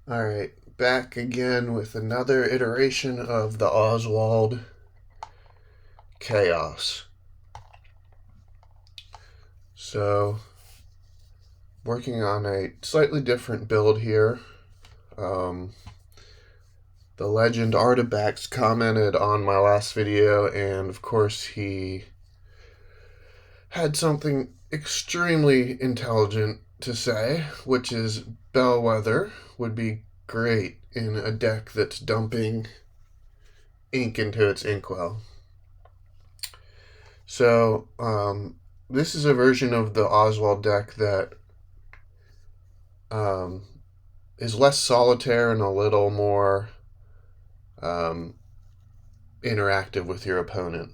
Alright, back again with another iteration of the Oswald Chaos. So, working on a slightly different build here. Um, the legend Artabax commented on my last video, and of course he had something extremely intelligent to say, which is Bellwether would be great in a deck that's dumping ink into its inkwell. So, this is a version of the Oswald deck that um, is less solitaire and a little more um, interactive with your opponent.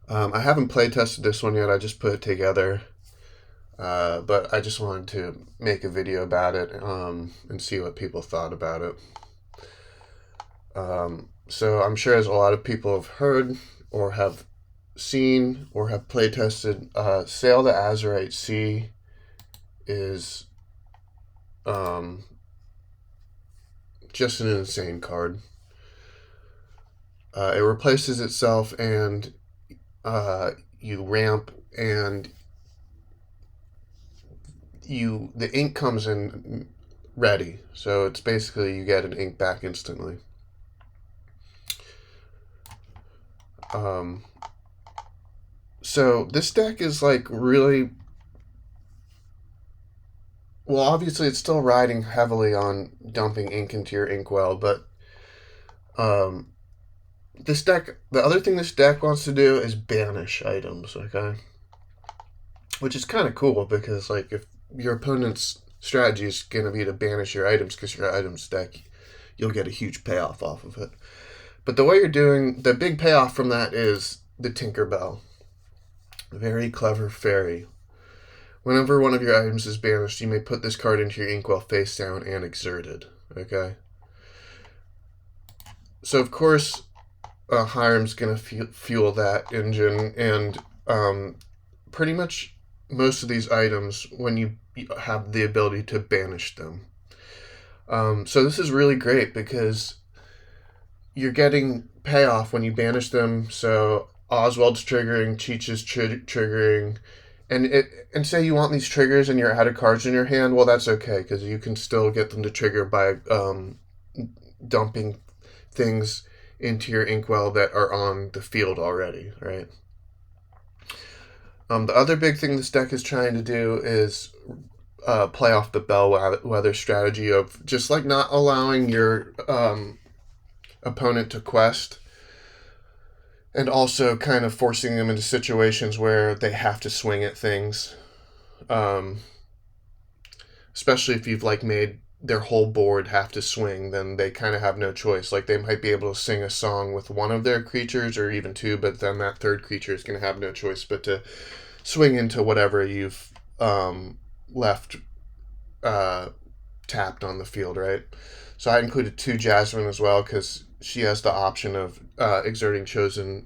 I haven't play tested this one yet. I just put it together, but I just wanted to make a video about it and see what people thought about it. So I'm sure as a lot of people have heard or have seen or have play tested, Sail the Azurite Sea is just an insane card. It replaces itself, and you ramp, and the ink comes in ready. So it's basically you get an ink back instantly. So this deck is like really well. Obviously, it's still riding heavily on dumping ink into your inkwell, but this deck, the other thing this deck wants to do is banish items, okay? Which is kind of cool because, like, if your opponent's strategy is going to be to banish your items because your items deck, you'll get a huge payoff off of it. But the way you're doing, the big payoff from that is the Tinkerbell. Very clever fairy. Whenever one of your items is banished, you may put this card into your inkwell face down and exerted, okay? So, of course, Hiram's going to fuel that engine, and pretty much most of these items, when you have the ability to banish them. So this is really great because you're getting payoff when you banish them. So Oswald's triggering, Cheech is triggering, and say you want these triggers and you're out of cards in your hand. Well, that's okay because you can still get them to trigger by dumping things into your inkwell that are on the field already, right? The other big thing this deck is trying to do is play off the bellwether strategy of just like not allowing your opponent to quest, and also kind of forcing them into situations where they have to swing at things. Especially if you've like made their whole board have to swing, then they kind of have no choice. Like they might be able to sing a song with one of their creatures or even two, but then that third creature is going to have no choice but to swing into whatever you've left tapped on the field, right? So I included 2 Jasmine as well because she has the option of exerting chosen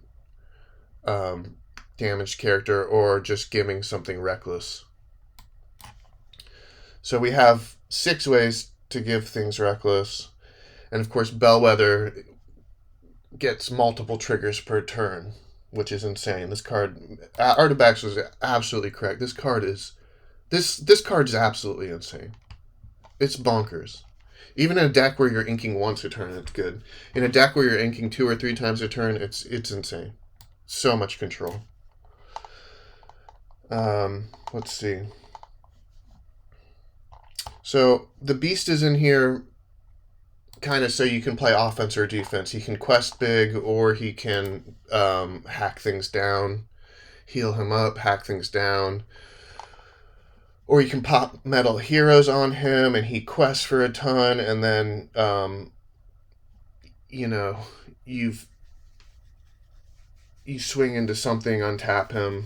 damaged character or just giving something reckless. So we have 6 ways to give things reckless. And of course, Bellwether gets multiple triggers per turn, which is insane. This card, Artabax was absolutely correct. This card is absolutely insane. It's bonkers. Even in a deck where you're inking once a turn, it's good. In a deck where you're inking 2 or 3 times a turn, it's insane. So much control. Let's see. So the beast is in here kind of so you can play offense or defense. He can quest big, or he can hack things down, heal him up, hack things down. Or you can pop metal heroes on him and he quests for a ton, and then you swing into something, untap him.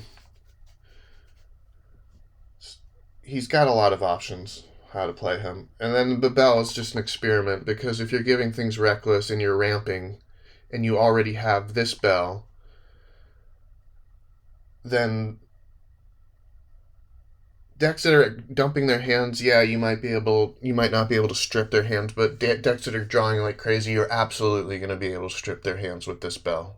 He's got a lot of options how to play him. And then Babel is just an experiment because if you're giving things reckless and you're ramping and you already have this bell, then decks that are dumping their hands, yeah, you might not be able to strip their hands, but decks that are drawing like crazy, you're absolutely going to be able to strip their hands with this bell.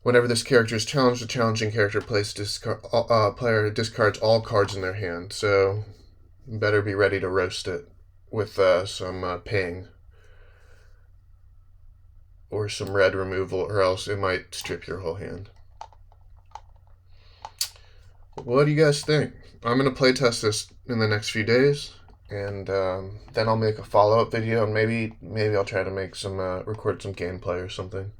Whenever this character is challenged, the challenging character player discards all cards in their hand, so you better be ready to roast it with some ping or some red removal, or else it might strip your whole hand. What do you guys think? I'm going to playtest this in the next few days, and then I'll make a follow-up video, and maybe I'll try to make record some gameplay or something.